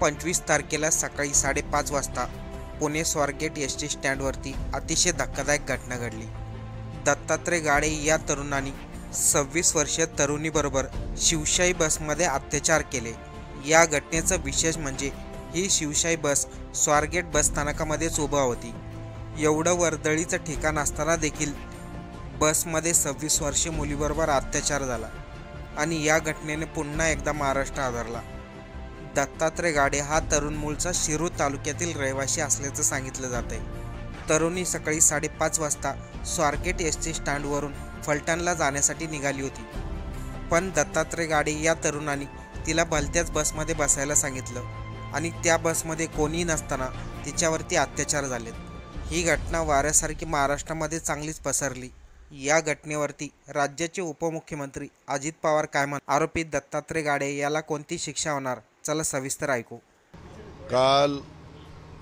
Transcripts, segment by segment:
25 तारखेला सकाळी 5:30 वाजता पुणे स्वारगेट एस टी स्टँडवरती अतिशय धक्कादायक घटना घडली. दत्तात्रय गाडे या तरुणाने 26 वर्षीय तरुणीबरोबर शिवशाही बसमध्ये अत्याचार केले. या घटनेचं विशेष म्हणजे ही शिवशाही बस स्वारगेट बसस्थानकामध्येच उभा होती. एवढं वर्दळीचं ठिकाण असताना देखील बसमध्ये 26 वर्षीय मुलीबरोबर अत्याचार झाला आणि या घटनेने पुन्हा एकदा महाराष्ट्र हादरला. दत्तात्रय गाडे हा तरुण मूळचा शिरूर तालुक्यातील रहिवासी असल्याचं सांगितलं जात आहे. तरुणी सकाळी 5:30 वाजता स्वारगेट एस टी स्टँडवरून फलटणला जाण्यासाठी निघाली होती. पण दत्तात्रय गाडे या तरुणाने तिला भलत्याच बसमध्ये बसायला सांगितलं आणि त्या बसमध्ये कोणीही नसताना तिच्यावरती अत्याचार झालेत. ही घटना वाऱ्यासारखी महाराष्ट्रामध्ये चांगलीच पसरली. या घटनेवरती राज्याचे उपमुख्यमंत्री अजित पवार काय म्हणतात, आरोपी दत्तात्रय गाडे याला कोणती शिक्षा होणार, चला सविस्तर ऐकू.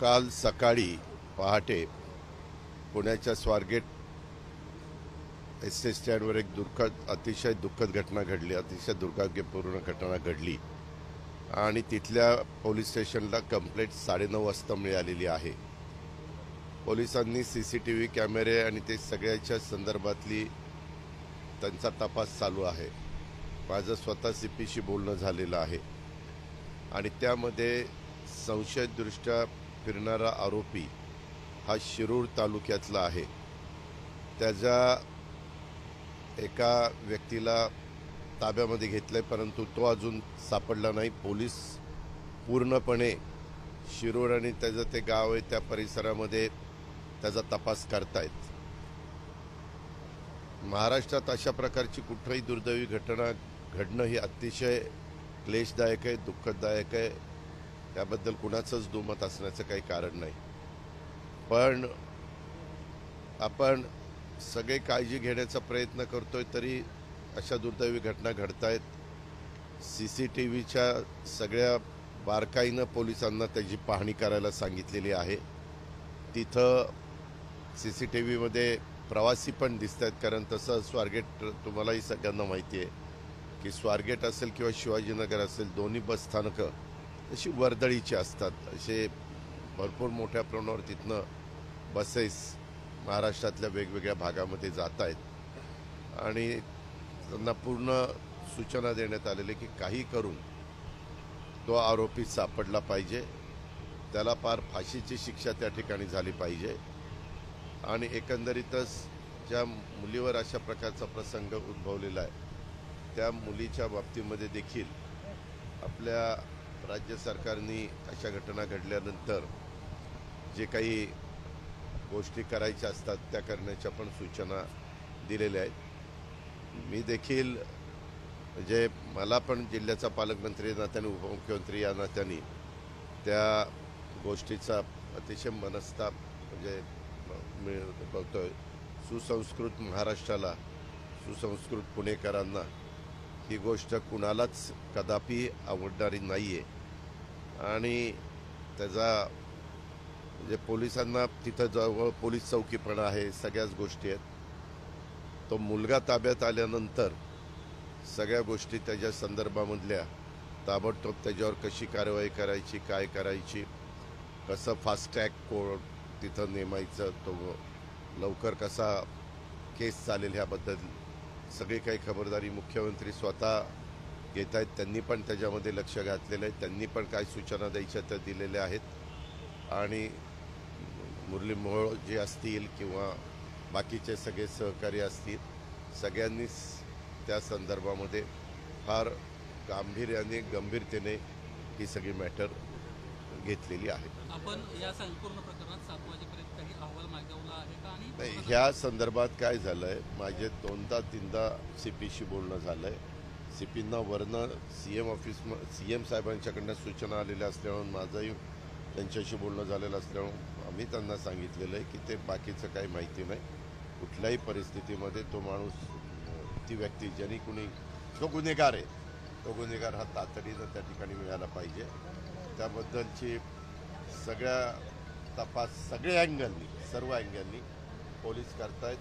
काल सकाळी पहाटे पुण्याच्या स्वारगेट एस टी स्टँडवर एक अतिशय दुःखद घटना घडली, अतिशय दुर्भाग्यपूर्ण घटना घडली आणि तिथल्या पोलीस स्टेशनला कंप्लेंट 9:30 वाजता मिळालेली आहे. पोलिसांनी CCTV कॅमेरे आणि ते सगळ्याच्या संदर्भातली त्यांचा तपास चालू आहे. माझं स्वतः CPशी बोलणं झालेलं आहे आणि त्यामध्ये संशयदृष्ट्या फिरणारा आरोपी हा शिरूर तालुक्यातला आहे. त्याच्या एका व्यक्तीला ताब्यामध्ये घेतलं आहे, परंतु तो अजून सापडला नाही. पोलीस पूर्णपणे शिरूर आणि त्याचं ते गाव आहे त्या परिसरामध्ये त्याचा तपास करतायत. महाराष्ट्रात अशा प्रकारची कुठलीही दुर्दैवी घटना घडणं ही अतिशय क्लेशदायक आहे, दुःखदायक आहे. त्याबद्दल कुणाचंच दुमत असण्याचं काही कारण नाही. पण आपण सगळे काळजी घेण्याचा प्रयत्न करतोय तरी अशा दुर्दैवी घटना घडतायत. CCTVच्या सगळ्या बारकाईनं पोलिसांना त्याची पाहणी करायला सांगितलेली आहे. तिथं CCTVमध्ये प्रवासी पण दिसत आहेत, कारण तसं स्वारगेट तुम्हालाही सगळ्यांना माहिती आहे की स्वारगेट असेल किंवा शिवाजीनगर असेल, दोन्ही बसस्थानकं अशी वर्दळीची असतात. असे भरपूर मोठ्या प्रमाणावर तिथनं बसेस महाराष्ट्रातल्या वेगवेगळ्या भागामध्ये जात आहेत आणि त्यांना पूर्ण सूचना देण्यात आलेली की काही करून तो आरोपी सापडला पाहिजे, त्याला पार फाशीची शिक्षा त्या ठिकाणी झाली पाहिजे. आणि एकंदरीतच ज्या मुलीवर अशा प्रकारचा प्रसंग उद्भवलेला आहे त्या मुलीच्या बाबतीमध्ये देखील आपल्या राज्य सरकारने अशा घटना घडल्यानंतर जे काही गोष्टी करायच्या असतात त्या करण्याच्या पण सूचना दिलेल्या आहेत. मी देखील म्हणजे मला पण जिल्ह्याचा पालकमंत्री या नात्याने, उपमुख्यमंत्री या नात्याने त्या गोष्टीचा अतिशय मनस्ताप म्हणजे बघतोय. सुसंस्कृत महाराष्ट्राला, सुसंस्कृत पुणेकरांना ही गोष्ट कुणालाच कदापि आवडणारी नाही आहे आणि त्याचा म्हणजे पोलिसांना तिथं जवळ पोलीस चौकी पण आहे, सगळ्याच गोष्टी आहेत. तो मुलगा ताब्यात आल्यानंतर सगळ्या गोष्टी त्याच्या संदर्भामधल्या ताबडतोब त्याच्यावर कशी कारवाई करायची, काय करायची, कसं फास्ट ट्रॅक कोर्ट तिथं नेमायचं, तो लवकर कसा केस चालेल ह्याबद्दल सगळी काही खबरदारी मुख्यमंत्री स्वतः घेत आहेत. त्यांनी पण त्याच्यामध्ये लक्ष घातलेलं आहे. त्यांनी पण काय सूचना द्यायच्या त्या दिलेल्या आहेत आणि मुरली मोहोळ जे असतील किंवा बाकीचे सगळे सहकारी असतील, सगळ्यांनीच त्या संदर्भामध्ये फार गांभीर्याने, गंभीरतेने ही सगळी मॅटर घेतलेली आहे. आपण या संपूर्ण प्रकरणात 7 वाजेपर्यंत काही अहवाल मागवला आहे का? आणि नाही, ह्या संदर्भात काय झालं आहे, माझे 2दा-3दा CPशी बोलणं झालं आहे. CPंना वरनं CM साहेबांच्याकडनं सूचना आलेल्या असल्यामुळे माझंही त्यांच्याशी बोलणं झालेलं असल्यामुळे आम्ही त्यांना सांगितलेलं आहे की ते बाकीचं काही माहिती नाही. कुठल्याही परिस्थितीमध्ये तो माणूस, ती व्यक्ती ज्यांनी कुणी, तो गुन्हेगार आहे, तो गुन्हेगार हा तातडीनं त्या ठिकाणी मिळाला पाहिजे. त्याबद्दलची सगळ्या तपास सगळ्या अँगलनी, सर्व अँगलनी पोलीस करतायत.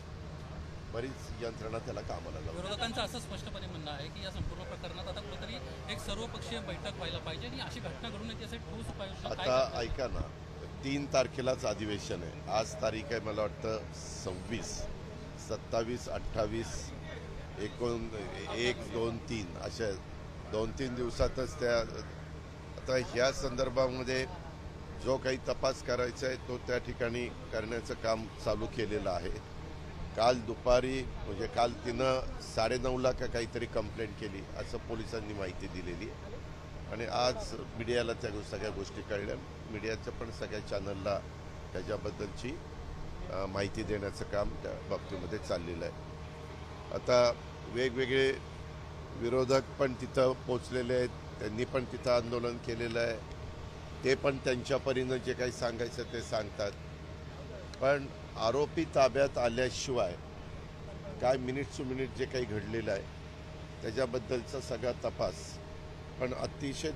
बरीच यंत्रणा त्याला कामाला लावली. विरोधकांचं असं स्पष्टपणे म्हणणं आहे की या संपूर्ण प्रकरणात आता कुठेतरी एक सर्वपक्षीय बैठक व्हायला पाहिजे आणि अशी घटना घडून येते यासाठी ठोस उपाययोजना काय आता करता येईल? ऐका ना, 3 तारखेलाच अधिवेशन आहे. आज तारीख आहे मला वाटतं 26, 27, 28, 1, 2, 3 अशा 2-3 दिवसातच त्या आता ह्या संदर्भामध्ये जो काही तपास करायचा आहे तो त्या ठिकाणी करण्याचं काम चालू केलेलं आहे. काल दुपारी म्हणजे काल तिनं 9:30ला का काहीतरी कंप्लेंट केली असं पोलिसांनी माहिती दिलेली आहे आणि आज मीडियाला त्या सगळ्या गोष्टी कळल्या. मीडियाच्या पण सगळ्या चॅनलला त्याच्याबद्दलची माहिती देण्याचं काम त्या बाबतीमध्ये चाललेलं आहे. आता वेगवेगळे विरोधक पण तिथं पोचलेले आहेत, त्यांनी पण तिथं आंदोलन केलेलं आहे. ते पण त्यांच्या परीनं जे काही सांगायचं ते सांगतात. पण आरोपी ताब्यात आल्याशिवाय काय मिनिट टू मिनिट जे काही घडलेलं आहे त्याच्याबद्दलचा सगळा तपास पण अतिशय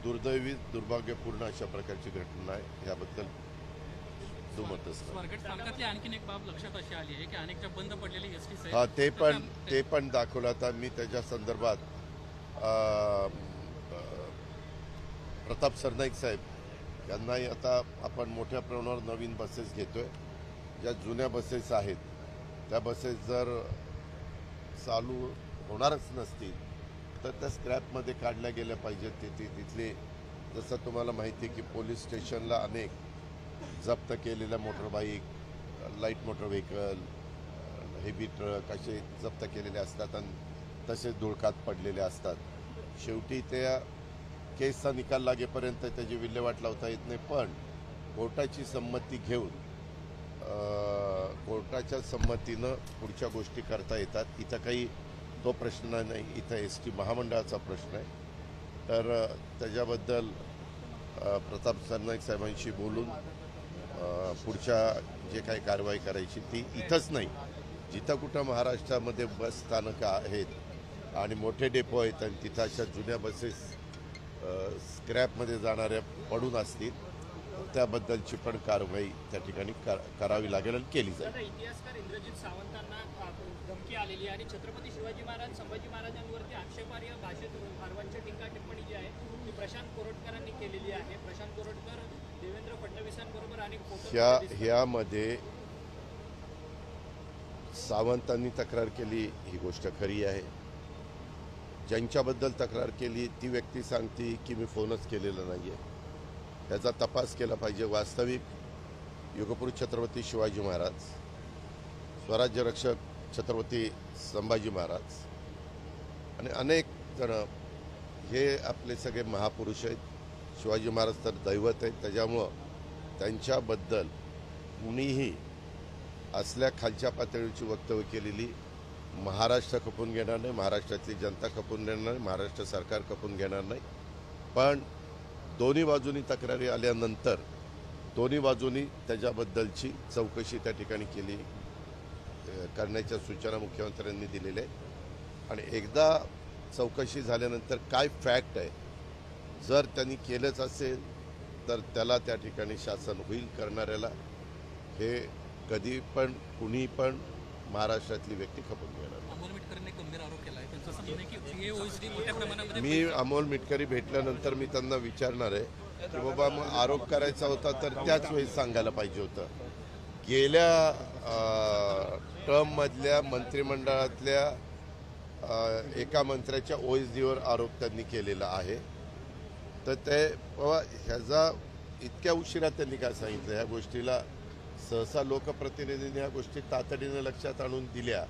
दुर्दैवी दुर्भाग्यपूर्ण अशा प्रकारची घटना आहे. याबद्दल दुमतच नाही. स्वारगेट स्थानकातली आणखीन एक बाब लक्षात अशी आली आहे की अनेकच्या बंद पडलेली एसटी हा ते पण दाखवलं. आता मी त्याच्या संदर्भात प्रताप सरनाईक साहेब यांनाही आता आपण मोठ्या प्रमाणावर नवीन बसेस घेतोय. ज्या जुन्या बसेस आहेत त्या बसेस जर चालू होणारच नसतील तर त्या स्क्रॅपमध्ये काढल्या गेल्या पाहिजेत. तिथले जसं तुम्हाला माहिती आहे की पोलीस स्टेशनला अनेक जप्त केलेल्या motorbike, light motor vehicle, heavy truck असे जप्त केलेले असतात आणि तसेच धुळकात पडलेले असतात. शेवटी त्या केसचा निकाल लागेपर्यंत त्याची विल्हेवाट लावता येत नाही. पण कोर्टाची संमती घेऊन कोर्टाच्या संमतीनं पुढच्या गोष्टी करता येतात. इथं काही तो प्रश्न नाही, इथं एस टी महामंडळाचा प्रश्न आहे. तर त्याच्याबद्दल प्रताप सरनाईक साहेबांशी बोलून पुढच्या जे काही कारवाई करायची ती इथंच नाही, जिथं कुठं महाराष्ट्रामध्ये बस स्थानकं आहेत आणि मोठे डेपो आहेत आणि तिथं अशा जुन्या बसेस स्क्रॅपमध्ये जाणाऱ्या पडून असतील त्याबद्दलची पण कारवाई त्या ठिकाणी करावी लागेल आणि केली जाईल. इतिहासकार इंद्रजित सावंतांना धमकी आलेली आणि छत्रपती शिवाजी महाराज संभाजी महाराजांवरती आक्षेपार्ह भाषेत फारवांची टीका टिप्पणी जी आहे ती प्रशांत कोरटकरांनी केलेली आहे. प्रशांत कोरटकर देवेंद्र फडणवीसांबरोबर आणि ह्यामध्ये सावंतांनी तक्रार केली ही गोष्ट खरी आहे. ज्यांच्याबद्दल तक्रार केली ती व्यक्ती सांगते की मी फोनच केलेला नाही आहे. त्याचा तपास केला पाहिजे. वास्तविक युगपुरुष छत्रपती शिवाजी महाराज, स्वराज्य रक्षक छत्रपती संभाजी महाराज आणि अनेक जण हे आपले सगळे महापुरुष आहेत. शिवाजी महाराज तर दैवत आहेत. त्याच्यामुळं त्यांच्याबद्दल कुणीही असल्या खालच्या पातळीची वक्तव्य केलेली महाराष्ट्र खपून घेणार नाही, महाराष्ट्रातली जनता खपून घेणार नाही, महाराष्ट्र सरकार खपून घेणार नाही. पण दोन्ही बाजूनी तक्रारी आल्यानंतर दोन्ही बाजूनी त्याच्याबद्दलची चौकशी त्या ठिकाणी करण्याच्या सूचना मुख्यमंत्र्यांनी दिलेल्या आहेत. आणि एकदा चौकशी झाल्यानंतर काय फॅक्ट आहे, जर त्यांनी केलंच असेल तर त्याला त्या ठिकाणी शासन होईल. करणाऱ्याला हे कधी पण कुणी पण महाराष्ट्रातली व्यक्ती खपून घेणार. अमोल मिटकरींनी गंभीर आरोप केला आहे. त्यांचं असं म्हणणं आहे की हे ओएसडी मोठ्या प्रमाणामध्ये मी अमोल मिटकरी भेटल्यानंतर मी त्यांना विचारणार आहे की बाबा मग आरोप करायचा होता तर त्याच वेळी सांगायला पाहिजे होतं. गेल्या टर्ममधल्या मंत्रिमंडळातल्या एका मंत्र्याच्या ओएसडीवर आरोप त्यांनी केलेला आहे. तर ते बाबा ह्याचा इतक्या उशिरा त्यांनी काय सांगितलं. ह्या गोष्टीला सहसा लोकप्रतिनिधींनी ह्या गोष्टी तातडीनं लक्षात आणून दिल्या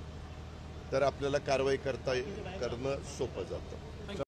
तर आपल्याला कारवाई करणं सोपं जातं.